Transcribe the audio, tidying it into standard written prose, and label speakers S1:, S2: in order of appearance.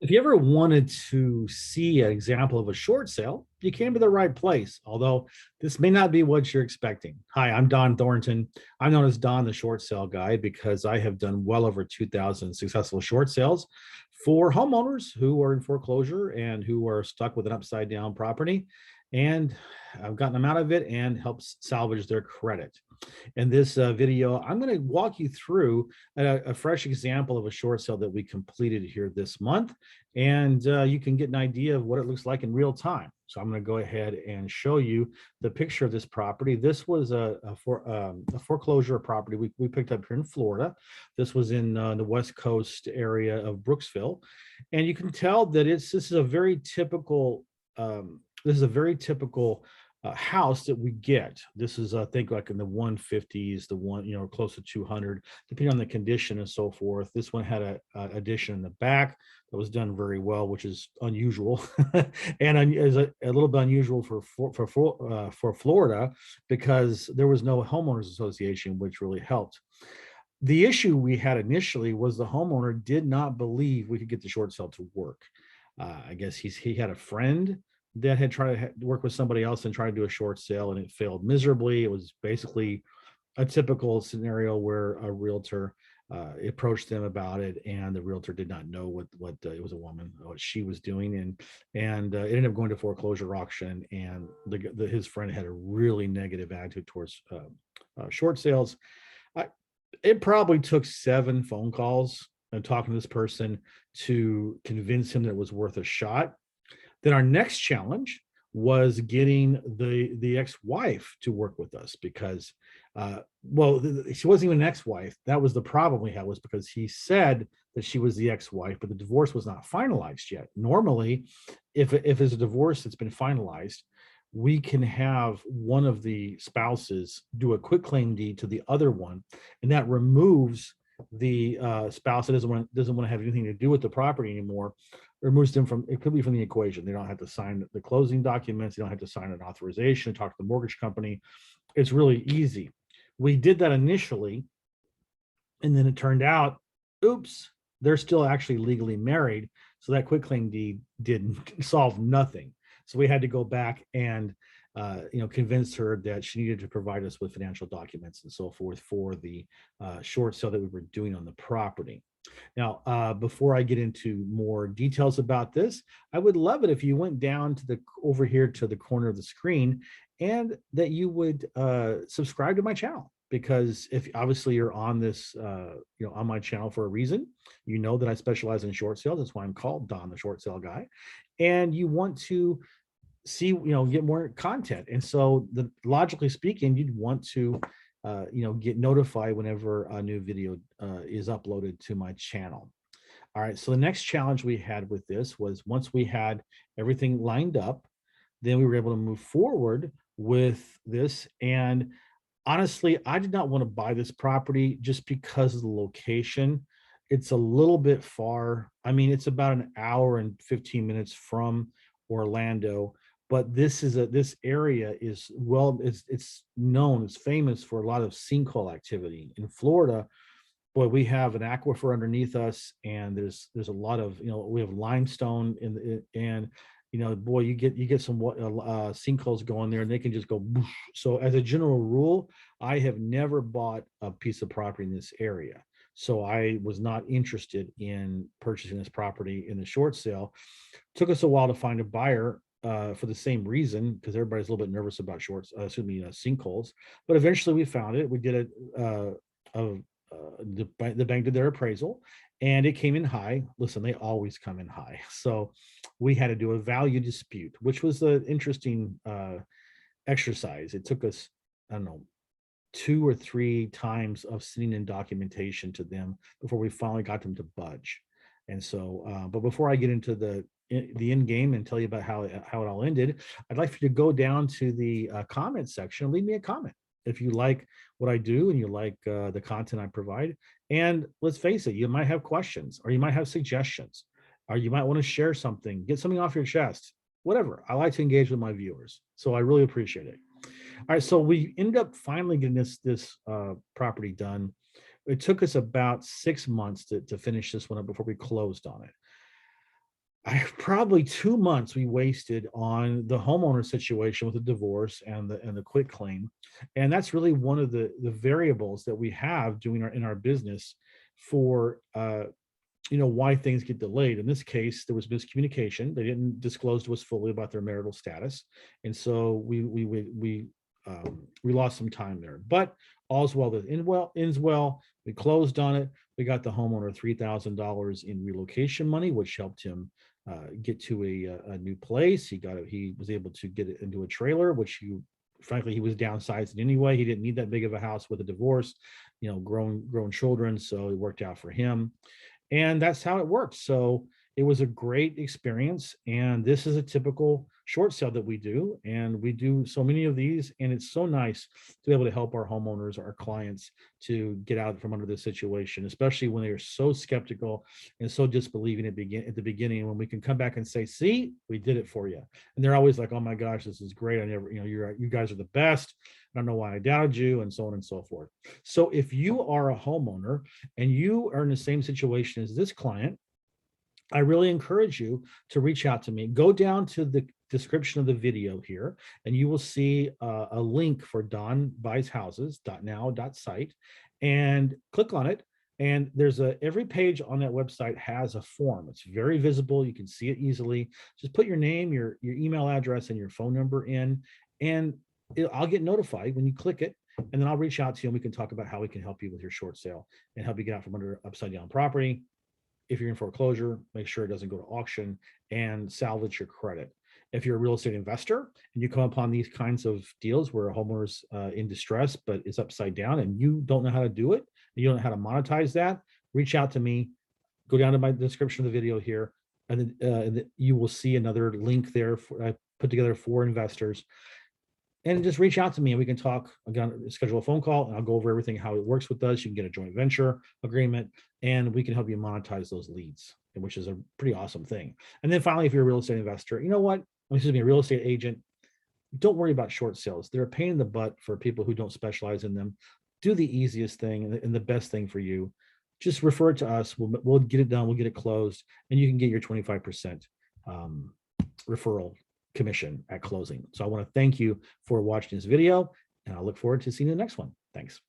S1: If you ever wanted to see an example of a short sale, you came to the right place, although this may not be what you're expecting. Hi, I'm Dohn Thornton. I'm known as Don the Short Sale Guy because I have done well over 2,000 successful short sales for homeowners who are in foreclosure and who are stuck with an upside down property. And I've gotten them out of it and helps salvage their credit. In this video, I'm going to walk you through a fresh example of a short sale that we completed here this month, and you can get an idea of what it looks like in real time. So I'm going to go ahead and show you the picture of this property. This was a foreclosure property we picked up here in Florida. This was in the West Coast area of Brooksville, and you can tell that this is a very typical house that we get. This is, I think, like in the 150s, the one, close to 200, depending on the condition and so forth. This one had a addition in the back that was done very well, which is unusual, and is a little bit unusual for Florida because there was no homeowners association, which really helped. The issue we had initially was the homeowner did not believe we could get the short sale to work. I guess he had a friend that had tried to work with somebody else and try to do a short sale, and it failed miserably. It was basically a typical scenario where a realtor approached them about it, and the realtor did not know what it was a woman, what she was doing, and it ended up going to foreclosure auction. And his friend had a really negative attitude towards short sales. I, it probably took 7 phone calls and talking to this person to convince him that it was worth a shot. Then our next challenge was getting the ex-wife to work with us because, she wasn't even an ex-wife. That was the problem we had, was because he said that she was the ex-wife, but the divorce was not finalized yet. Normally, if it's a divorce that's been finalized, we can have one of the spouses do a quitclaim deed to the other one, and that removes the spouse that doesn't want to have anything to do with the property anymore, removes them from, it could be from the equation. They don't have to sign the closing documents. They don't have to sign an authorization, talk to the mortgage company. It's really easy. We did that initially, and then it turned out, oops, they're still actually legally married. So that quitclaim deed didn't solve nothing. So we had to go back and convince her that she needed to provide us with financial documents and so forth for the short sale that we were doing on the property. Now, before I get into more details about this, I would love it if you went down to over here to the corner of the screen, and that you would subscribe to my channel. Because if obviously you're on this, on my channel for a reason, you know that I specialize in short sales. That's why I'm called Don the Short Sale Guy. And you want to see, get more content. And so logically speaking, you'd want to get notified whenever a new video is uploaded to my channel. All right, so the next challenge we had with this was, once we had everything lined up, then we were able to move forward with this. And honestly, I did not want to buy this property just because of the location. It's a little bit far. I mean, it's about an hour and 15 minutes from Orlando, but this area is, well, it's known, it's famous for a lot of sinkhole activity. In Florida, boy, we have an aquifer underneath us, and there's a lot of, we have limestone and boy, you get some sinkholes going there, and they can just go boosh. So as a general rule, I have never bought a piece of property in this area. So I was not interested in purchasing this property in the short sale. Took us a while to find a buyer for the same reason, because everybody's a little bit nervous about sinkholes. But eventually we found it. We did the bank did their appraisal, and it came in high. Listen, they always come in high. So we had to do a value dispute, which was an interesting exercise. It took us, I don't know, 2 or 3 times of sitting in documentation to them before we finally got them to budge. And so, but before I get into the end game and tell you about how it all ended, I'd like for you to go down to the comment section and leave me a comment if you like what I do and you like the content I provide. And let's face it, you might have questions, or you might have suggestions, or you might want to share something, get something off your chest, whatever. I like to engage with my viewers, so I really appreciate it. All right, so we ended up finally getting this property done. It took us about 6 months to finish this one up before we closed on it. Probably 2 months we wasted on the homeowner situation with the divorce and the quit claim. And that's really one of the variables that we have doing in our business for why things get delayed. In this case, there was miscommunication. They didn't disclose to us fully about their marital status, and so we lost some time there. But all's well that ends well. We closed on it. We got the homeowner $3,000 in relocation money, which helped him get to a new place. He was able to get it into a trailer, which frankly, he was downsizing anyway. He didn't need that big of a house with a divorce, grown children. So it worked out for him. And that's how it works. So it was a great experience. And this is a typical short sale that we do. And we do so many of these. And it's so nice to be able to help our homeowners, our clients, to get out from under this situation, especially when they are so skeptical and so disbelieving at the beginning, when we can come back and say, see, we did it for you. And they're always like, oh my gosh, this is great. I never, you guys are the best. I don't know why I doubted you, and so on and so forth. So if you are a homeowner and you are in the same situation as this client, I really encourage you to reach out to me. Go down to the description of the video here, and you will see a link for Dohn Buys Houses.now.site, and click on it. And every page on that website has a form. It's very visible. You can see it easily. Just put your name, your email address, and your phone number in, and I'll get notified when you click it. And then I'll reach out to you and we can talk about how we can help you with your short sale and help you get out from under upside down property. If you're in foreclosure, make sure it doesn't go to auction, and salvage your credit. If you're a real estate investor and you come upon these kinds of deals where a homeowner's in distress, but it's upside down and you don't know how to do it, you don't know how to monetize that, reach out to me. Go down to my description of the video here, and then you will see another link there I put together for investors. And just reach out to me and we can talk again, schedule a phone call, and I'll go over everything, how it works with us. You can get a joint venture agreement, and we can help you monetize those leads, which is a pretty awesome thing. And then finally, if you're a real estate investor, you know what? Excuse me, a real estate agent, don't worry about short sales. They're a pain in the butt for people who don't specialize in them. Do the easiest thing and the best thing for you. Just refer it to us. We'll get it done. We'll get it closed, and you can get your 25% referral commission at closing. So I want to thank you for watching this video, and I look forward to seeing you in the next one. Thanks.